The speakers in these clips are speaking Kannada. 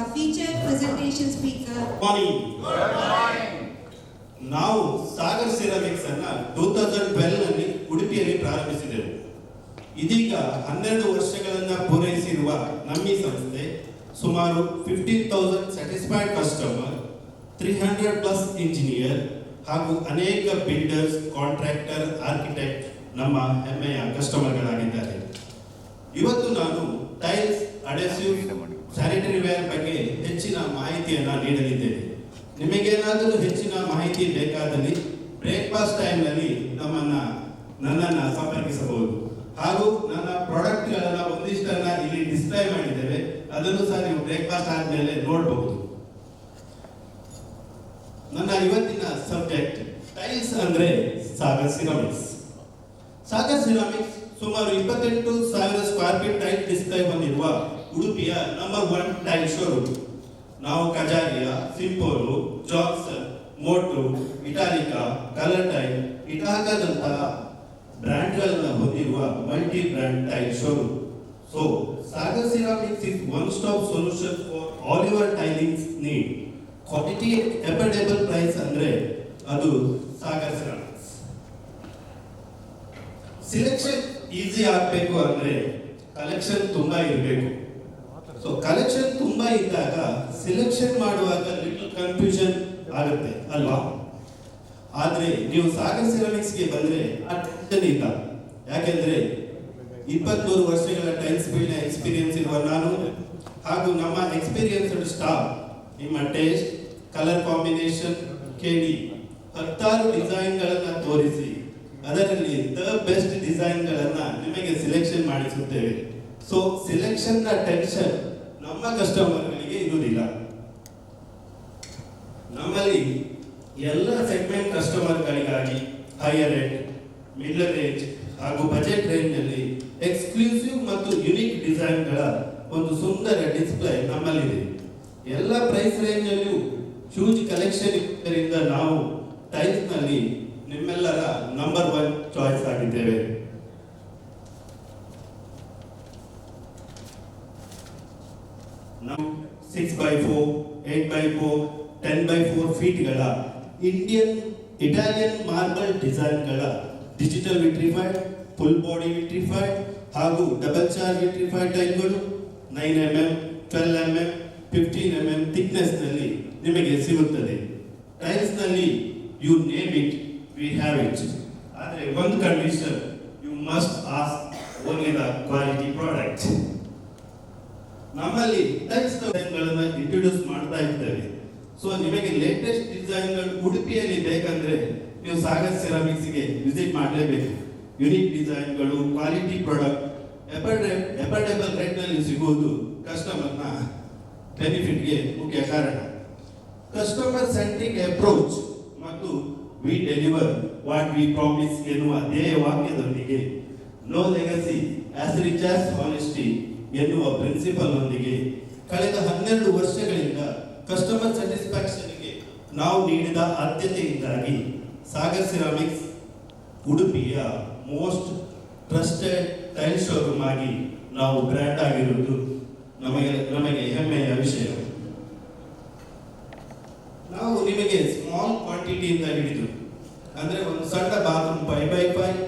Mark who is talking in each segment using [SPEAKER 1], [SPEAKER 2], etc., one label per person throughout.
[SPEAKER 1] our featured presentation speaker.
[SPEAKER 2] Morning. ನಾವು ಸಾಗರ್ ಸಿರಾಮಿಕ್ಸ್ ಅನ್ನ 2012 ನಲ್ಲಿ ಉಡುಪಿಯಲ್ಲಿ ಪ್ರಾರಂಭಿಸಿದೆವು. ಇದೀಗ 12 ವರ್ಷಗಳನ್ನ ಪೂರೈಸಿರುವ ನಮ್ಮ ಈ ಸಂಸ್ಥೆ ಸುಮಾರು 15,000 ಸ್ಯಾಟಿಸ್ಫೈಡ್ ಕಸ್ಟಮರ್, 300 ಪ್ಲಸ್ ಇಂಜಿನಿಯರ್ ಹಾಗೂ ಅನೇಕ ಬಿಲ್ಡರ್ಸ್, ಕಾಂಟ್ರಾಕ್ಟರ್, ಆರ್ಕಿಟೆಕ್ಟ್ ನಮ್ಮ ಹೆಮ್ಮೆಯ ಕಸ್ಟಮರ್ಗಳಾಗಿದ್ದಾರೆ. ಇವತ್ತು ನಾನು ಟೈಲ್ಸ್, ಅಡೆಸಿವ್, ಸ್ಯಾನಿಟರಿ ವೇರ್ ಬಗ್ಗೆ ಹೆಚ್ಚಿನ ಮಾಹಿತಿಯನ್ನು ನೀಡಲಿದ್ದೇನೆ. ನಿಮಗೇನಾದರೂ ಹೆಚ್ಚಿನ ಮಾಹಿತಿ ಬೇಕಾದಲ್ಲಿ ಬ್ರೇಕ್ಫಾಸ್ಟ್ ಟೈಮ್ನಲ್ಲಿ ನನ್ನನ್ನು ಸಂಪರ್ಕಿಸಬಹುದು. ಹಾಗೂ ನನ್ನ ಪ್ರಾಡಕ್ಟ್ಗಳನ್ನು ಒಂದಿಷ್ಟನ್ನ ಇಲ್ಲಿ ಡಿಸ್ಪ್ಲೇ ಮಾಡಿದ್ದೇವೆ, ಅದನ್ನು ಸಹ ನೀವು ಬ್ರೇಕ್ಫಾಸ್ಟ್ ಆದಮೇಲೆ ನೋಡಬಹುದು. ನನ್ನ ಇವತ್ತಿನ ಸಬ್ಜೆಕ್ಟ್ ಟೈಲ್ಸ್ ಅಂದ್ರೆ ಸಾಗರ್ ಸಿರಾಮಿಕ್ಸ್. ಸಾಗರ್ ಸಿರಾಮಿಕ್ಸ್ ಸುಮಾರು 28,000 ಸ್ಕ್ವೇರ್ ಫೀಟ್ ಟೈಲ್ ಡಿಸ್ಪ್ಲೇ ಹೊಂದಿರುವ ಉಡುಪಿಯ ನಂಬರ್ 1 ಟೈಲ್ ಶೋರೂಮ್. ನಾವು ಕಜಾರಿಯಾ, ಸಿಂಪೋಲು, ಜಾನ್ಸನ್, ಮೋಟು, ಇಟಾಲಿಕಾ, ಕಲರ್ ಟೈಲ್, ಇಟಾಕಾದಂತಹ ಬ್ರ್ಯಾಂಡ್ಗಳನ್ನು ಹೊಂದಿರುವ multi brand tile showroom. So Sagar ceramics is one stop solution for all your tilings need. Quality affordable price ಅಂದ್ರೆ ಅದು ಸಾಗರ್ ಸಿರಾಮಿಕ್ಸ್. ಸಿಲೆಕ್ಷನ್ ಈಸಿ ಆಗಬೇಕು ಅಂದ್ರೆ ಕಲೆಕ್ಷನ್ ತುಂಬಾ ಇರಬೇಕು. ಸೊ ಕಲೆಕ್ಷನ್ ತುಂಬಾ ಇದ್ದಾಗ ಸಿಲೆಕ್ಷನ್ ಮಾಡುವಾಗ ಲಿಟಲ್ ಕನ್ಫ್ಯೂಷನ್ ಆಗುತ್ತೆ ಅಲ್ವಾ? ಆದ್ರೆ ನೀವು ಸಾಗರ್ ಸಿರಾಮಿಕ್ಸ್ ಗೆ ಬಂದ್ರೆ ಆ ಟೆನ್ಷನ್ ಇಲ್ಲ. ಯಾಕೆಂದ್ರೆ 23 ವರ್ಷಗಳ ಟೈಲ್ಸ್ ಫೀಲ್ಡ್ ಎಕ್ಸ್ಪೀರಿಯನ್ಸ್ ಇರುವ ನಾನು ಹಾಗೂ ನಮ್ಮ ಎಕ್ಸ್ಪೀರಿಯನ್ಸ್ಡ್ ಸ್ಟಾಫ್ ನಿಮ್ಮ ಟೇಸ್ಟ್, ಕಲರ್ ಕಾಂಬಿನೇಷನ್ ಕೇಳಿ 16 ಡಿಸೈನ್ಗಳನ್ನು ತೋರಿಸಿ ಅದರಲ್ಲಿ ದ ಬೆಸ್ಟ್ ಡಿಸೈನ್ಗಳನ್ನ ನಿಮಗೆ ಸಿಲೆಕ್ಷನ್ ಮಾಡಿಸುತ್ತೇವೆ. ಸೊ ಸಿಲೆಕ್ಷನ್ ನ ಟೆನ್ಷನ್ ನಮ್ಮ ಕಸ್ಟಮರ್ಗಳಿಗೆ ಇರುವುದಿಲ್ಲ. ನಮ್ಮಲ್ಲಿ ಎಲ್ಲ ಸೆಗ್ಮೆಂಟ್ ಕಸ್ಟಮರ್ಗಳಿಗಾಗಿ ಹೈಯರ್ ರೇಂಜ್, ಮಿಡ್ಲ್ ರೇಂಜ್ ಹಾಗೂ ಬಜೆಟ್ ರೇಂಜ್ ನಲ್ಲಿ ಎಕ್ಸ್ಕ್ಲೂಸಿವ್ ಮತ್ತು ಯುನಿಕ್ ಡಿಸೈನ್ಗಳ ಒಂದು ಸುಂದರ ಡಿಸ್ಪ್ಲೇ ನಮ್ಮಲ್ಲಿದೆ. ಎಲ್ಲ ಪ್ರೈಸ್ ರೇಂಜ್ ಅಲ್ಲಿಯೂ ಹ್ಯೂಜ್ ಕಲೆಕ್ಷನ್ ಇರುವುದರಿಂದ ನಾವು ಟೈಲ್ಸ್ ನಲ್ಲಿ ನಿಮ್ಮೆಲ್ಲರ ನಂಬರ್ 1 ಚಾಯ್ಸ್ ಆಗಿದ್ದೇವೆ. ನಾವು 6x4, 8x4, 10x4 ಫೀಟ್ಗಳ ಇಟಾಲಿಯನ್ ಮಾರ್ಬಲ್ ಡಿಸೈನ್ಗಳ digital vitrified, full body vitrified ಹಾಗೂ ಡಬಲ್ ಚಾರ್ಜ್ ವಿಟ್ರಿಫೈಡ್ ಟೈಲ್ಗಳು 9mm, 12mm, 15mm ಥಿಕ್ನೆಸ್ ನಲ್ಲಿ ನಿಮಗೆ ಸಿಗುತ್ತದೆ. ಟೈಲ್ಸ್ ನಲ್ಲಿ you name it, we have it. ಆದರೆ ಒಂದು condition, you must ask only the quality product. ನಮ್ಮಲ್ಲಿ ಟೈಲ್ಸ್ ಡಿಸೈನ್ಗಳನ್ನು ಇಂಟ್ರೊಡ್ಯೂಸ್ ಮಾಡ್ತಾ ಇದ್ದೇವೆ. ಸೊ ನಿಮಗೆ ಲೇಟೆಸ್ಟ್ ಡಿಸೈನ್ಗಳು ಉಡುಪಿಯಲ್ಲಿ ಬೇಕಂದ್ರೆ ನೀವು ಸಾಗರ್ ಸಿರಾಮಿಕ್ಸ್ಗೆ ವಿಸಿಟ್ ಮಾಡಲೇಬೇಕು. ಯುನಿಕ್ ಡಿಸೈನ್ಗಳು, ಕ್ವಾಲಿಟಿ ಪ್ರಾಡಕ್ಟ್ ಅಫೋರ್ಡೆಬಲ್ ರೇಟ್ನಲ್ಲಿ ಸಿಗುವುದು ಕಸ್ಟಮರ್ನ ಬೆನಿಫಿಟ್ಗೆ ಮುಖ್ಯ ಕಾರಣ. ಕಸ್ಟಮರ್ ಸೆಂಟ್ರಿಕ್ ಅಪ್ರೋಚ್ ಮತ್ತು we deliver what we promise ಎನ್ನುವ ಧ್ಯೇಯ ವಾಕ್ಯದೊಂದಿಗೆ no legacy as rich as honesty ಎನ್ನುವ ಪ್ರಿನ್ಸಿಪಲ್ ಒಂದಿಗೆ ಕಳೆದ 12 ವರ್ಷಗಳಿಂದ ಕಸ್ಟಮರ್ ಸ್ಯಾಟಿಸ್ಫ್ಯಾಕ್ಷನ್ಗೆ ನಾವು ನೀಡಿದ ಆದ್ಯತೆಯಿಂದಾಗಿ ಸಾಗರ್ ಸಿರಾಮಿಕ್ಸ್ ಉಡುಪಿಯ ಮೋಸ್ಟ್ ಟ್ರಸ್ಟೆಡ್ ಟೈಲ್ ಶೋರೂಮ್ ಆಗಿ ನಾವು ಬ್ರ್ಯಾಂಡ್ ಆಗಿರುವುದು ನಮಗೆ ಹೆಮ್ಮೆಯ ವಿಷಯ. ನಾವು ನಿಮಗೆ ಸ್ಮಾಲ್ ಕ್ವಾಂಟಿಟಿಯಿಂದ ಹಿಡಿದು ಅಂದ್ರೆ ಒಂದು ಸಣ್ಣ bathroom 5x5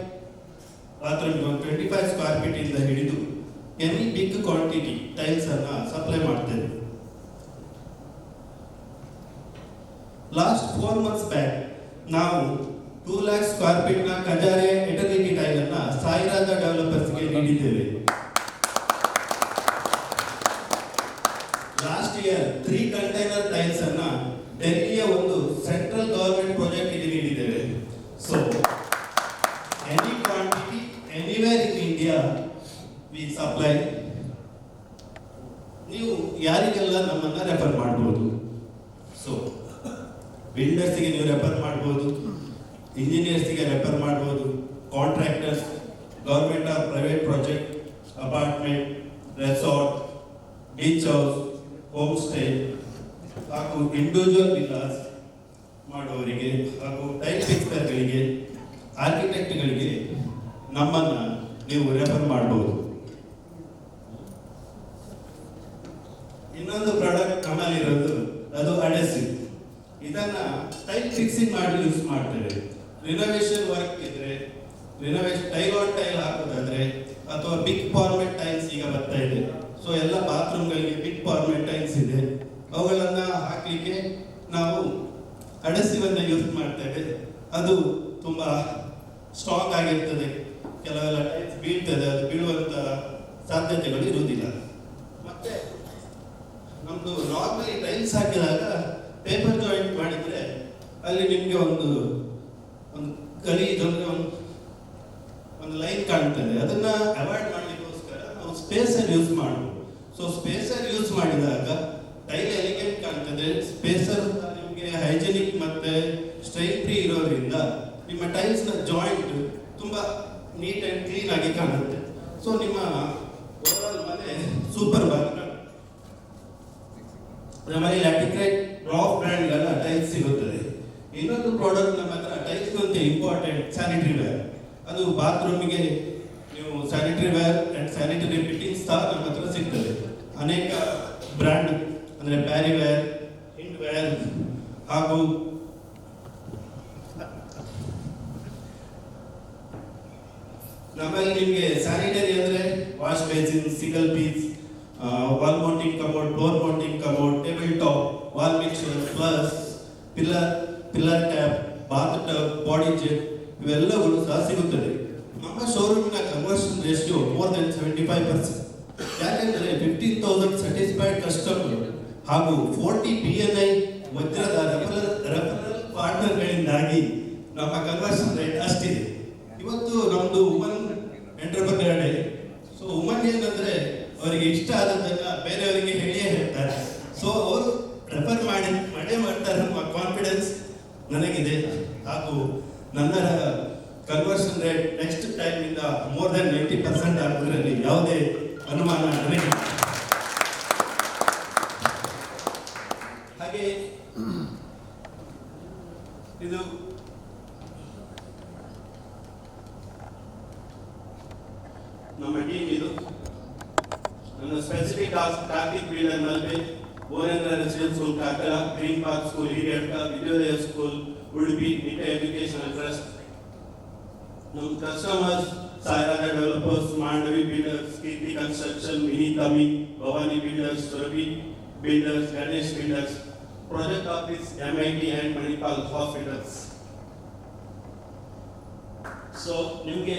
[SPEAKER 2] bathroom 25 square feet ಇಂದ ಹಿಡಿದು ಎನಿ ಬಿಗ್ ಕ್ವಾಂಟಿಟಿ ಟೈಲ್ಸ್ ಅನ್ನ ಸಪ್ಲೈ ಮಾಡ್ತೇವೆ. ಲಾಸ್ಟ್ 4 months ಬ್ಯಾಕ್ ನಾವು 2 lakh ಸ್ಕ್ವೇರ್ ಫೀಟ್ ನ ಕಜಾರಿಯಾ ಇಟಲಿಟಿ ಟೈಲ್ ಅನ್ನ ಸಾಯಿರಾದ ಡೆವಲಪರ್ಸ್ ಗೆ ನೀಡಿದ್ದೇವೆ. ಲಾಸ್ಟ್ ಇಯರ್ 3 ಕಂಟೈನರ್ ಟೈಲ್ಸ್ ಅನ್ನ ಡೆಲ್ಲಿಯ ಒಂದು ಸೆಂಟ್ರಲ್ ಗವರ್ಮೆಂಟ್ ಪ್ರಾಜೆಕ್ಟ್ ಗೆ ನೀಡಿದ್ದೇವೆ. So any quantity anywhere in India V supply. ನೀವು ಯಾರಿಗೆಲ್ಲ ನಮ್ಮನ್ನ ರೆಫರ್ ಮಾಡಬಹುದು. ಸೊ ಬಿಲ್ಡರ್ಸ್ಗೆ ನೀವು ರೆಫರ್ ಮಾಡಬಹುದು, ಇಂಜಿನಿಯರ್ಸ್ಗೆ ರೆಫರ್ ಮಾಡಬಹುದು, contractors, government or private project, apartment, resort, beach house, home stay ಹಾಗೂ ಇಂಡಿವಿಜುವಲ್ ವಿಲ್ಲಾಸ್ ಮಾಡುವವರಿಗೆ ಹಾಗೂ ಟೈಲ್ ಫಿಕ್ಸರ್ಗಳಿಗೆ, ಆರ್ಕಿಟೆಕ್ಟ್ಗಳಿಗೆ ನಮ್ಮನ್ನ ನೀವು ರೆಫರ್ ಮಾಡಬಹುದು. ಇನ್ನೊಂದು ಪ್ರಾಡಕ್ಟ್ ನಮ್ಮಲ್ಲಿರೋದು ಅದು ಅಡೆಸಿವ್. ಇದನ್ನ ಟೈಲ್ ಫಿಕ್ಸಿಂಗ್ ಮಾಡಿ ಯೂಸ್ ಮಾಡ್ತೇವೆ. ರಿನೋವೇಷನ್ ವರ್ಕ್ ಇದ್ರೆ, ರಿನೋವೇಷನ್ ಟೈಲ್ ಆನ್ ಟೈಲ್ ಹಾಕೋದಾದ್ರೆ, ಅಥವಾ ಬಿಗ್ ಫಾರ್ಮೆಟ್ ಟೈಲ್ಸ್ ಈಗ ಬರ್ತಾ ಇದೆ. ಸೊ ಎಲ್ಲ ಬಾತ್ರೂಮ್ಗಳಿಗೆ ಬಿಗ್ ಫಾರ್ಮೆಟ್ ಟೈಲ್ಸ್ ಇದೆ, ಅವುಗಳನ್ನ ಹಾಕ್ಲಿಕ್ಕೆ ನಾವು ಅಡೆಸಿವ್ ಅನ್ನ ಯೂಸ್ ಮಾಡ್ತೇವೆ. ಅದು ತುಂಬಾ ಸ್ಟ್ರಾಂಗ್ ಆಗಿರ್ತದೆ, ಕೆಲವೆಲ್ಲ ಟೈಲ್ಸ್ ಬೀಳ್ತದೆ, ಅದು ಬೀಳುವಂತ ಸಾಧ್ಯತೆಗಳು ಇರುವುದಿಲ್ಲ. ಮತ್ತೆ ನಮ್ದು ನಾರ್ಮಲಿ ಟೈಲ್ಸ್ ಹಾಕಿದಾಗ ಪೇಪರ್ ಜಾಯಿಂಟ್ ಮಾಡಿದ್ರೆ ಅಲ್ಲಿ ನಿಮ್ಗೆ ಒಂದು ಗಲೀಜ್ ಅಂದ್ರೆ ಒಂದು ಲೈನ್ ಕಾಣ್ತದೆ. ಅದನ್ನ ಅವಾಯ್ಡ್ ಮಾಡ್ಲಿಕ್ಕೋಸ್ಕರ ನಾವು ಸ್ಪೇಸರ್ ಯೂಸ್ ಮಾಡಬಹುದು. ಸೊ ಸ್ಪೇಸರ್ ಯೂಸ್ ಮಾಡಿದಾಗ ಟೈಲ್ ಎಲಿಗೆಂಟ್ ಕಾಣ್ತದೆ. ಸ್ಪೇಸರ್ ನಿಮ್ಗೆ ಹೈಜೆನಿಕ್ ಮತ್ತೆ ಸ್ಟ್ರೈನ್ ಫ್ರೀ ಇರೋದ್ರಿಂದ ನಿಮ್ಮ ಟೈಲ್ಸ್ ನ ಜಾಯಿಂಟ್ ತುಂಬಾ ನೀಟ್ ಅಂಡ್ ಕ್ಲೀನ್ ಆಗಿ ಕಾಣುತ್ತೆ. ಸೊ ನಿಮ್ಮ ಓವರಾಲ್ ಮನೆ ಸೂಪರ್ ಆಗಿ ಕಾಣುತ್ತೆ. ನಮ್ಮಲ್ಲಿ ಲ್ಯಾಟಿಕ್ರೈಟ್ ರಾಫ್ ಬ್ರ್ಯಾಂಡ್ ಗಳ ಟೈಲ್ಸ್ ಸಿಗುತ್ತದೆ. ಇನ್ನೊಂದು ಪ್ರಾಡಕ್ಟ್ ನಮ್ಮ ಹತ್ರ ಟೈಲ್ಸ್ ನಂತೆ ಇಂಪಾರ್ಟೆಂಟ್ ಸ್ಯಾನಿಟರಿ ವೇರ್. ಅದು ಬಾತ್ರೂಮ್ಗೆ ನೀವು sanitary wear and sanitary fittings ಸಹ ನಮ್ಮ ಹತ್ರ ಸಿಗ್ತದೆ. ಅನೇಕ ಬ್ರ್ಯಾಂಡ್ ಅಂದ್ರೆ ಪ್ಯಾರಿವೇರ್, ಹಿಂಡ್ವೇರ್ ಹಾಗೂ ನಮ್ಮಲ್ಲಿ ನಿಮಗೆ ಸ್ಯಾನಿಟರಿ ಅಂದ್ರೆ wash basin, single piece, wall mounting cupboard, door mounting cupboard, table top, wall mixer, plus pillar tap, bath tub, body jet ಇವೆಲ್ಲಗಳು ಸಹ ಸಿಗುತ್ತದೆ. ನಮ್ಮ ಶೋರೂಮಿನ ಕನ್ವರ್ಷನ್ ರೇಷಿಯೋ ಮೋರ್ ದೆನ್ 75%. ಯಾಕೆಂದರೆ 15,000 ಸ್ಯಾಟಿಸ್ಫೈಡ್ ಕಸ್ಟಮರ್ ಹಾಗೂ 40 PNI ವಜ್ರದ ರೆಫರಲ್ ಪಾರ್ಟ್ನರ್ಗಳಿಂದಾಗಿ ನಮ್ಮ ಕನ್ವರ್ಷನ್ ರೇಟ್ ಅಷ್ಟಿದೆ. ಇವತ್ತು ನಮ್ದು woman entrepreneur day. So woman ಏನಂದ್ರೆ ಅವರಿಗೆ ಇಷ್ಟ ಆದದನ್ನ ಬೇರೆಯವರಿಗೆ ಹೇಳಿಯೇ ಹೇಳ್ತಾರೆ. ಸೊ ಅವರು ರೆಫರ್ ಮಾಡೇ ಮಾಡ್ತಾರೆ ಅನ್ನುವ ಕಾನ್ಫಿಡೆನ್ಸ್ ನನಗಿದೆ. ಹಾಗೂ ನನ್ನ ಕನ್ವರ್ಷನ್ ರೇಟ್ ನೆಕ್ಸ್ಟ್ ಟೈಮ್ ಇಂದ ಮೋರ್ ದೆನ್ 90% ಆಗೋದ್ರಲ್ಲಿ ಯಾವುದೇ ಅನುಮಾನ ನನಗೆ. ಹಾಗೆ ಇದು ನಮ್ಮ ಟೀಮ್. ಇದು ನನ್ನ ಸ್ಪೆಸಿಫಿಕ್ ಕಾರ್ತಿಕ್ ಬೀಳರ್ ಮಲ್ಪೆ, ಬೋರೇಂದ್ರ ರೆಸಿಡೆನ್ಸ್ ಸ್ಕೂಲ್ ಕಾಕಲ, green park school Hiriyadka, Vidyodaya school Udupi, Nitte educational trust. ನಮ್ಮ customers Sairadha developers, Mandavi builders, Keerthi construction, ಮಿನಿ ತಮಿ, Bhavani builders, Surabhi builders, Ganesh builders, project office, MIT and Manipal hospitals. So ನಿಮಗೆ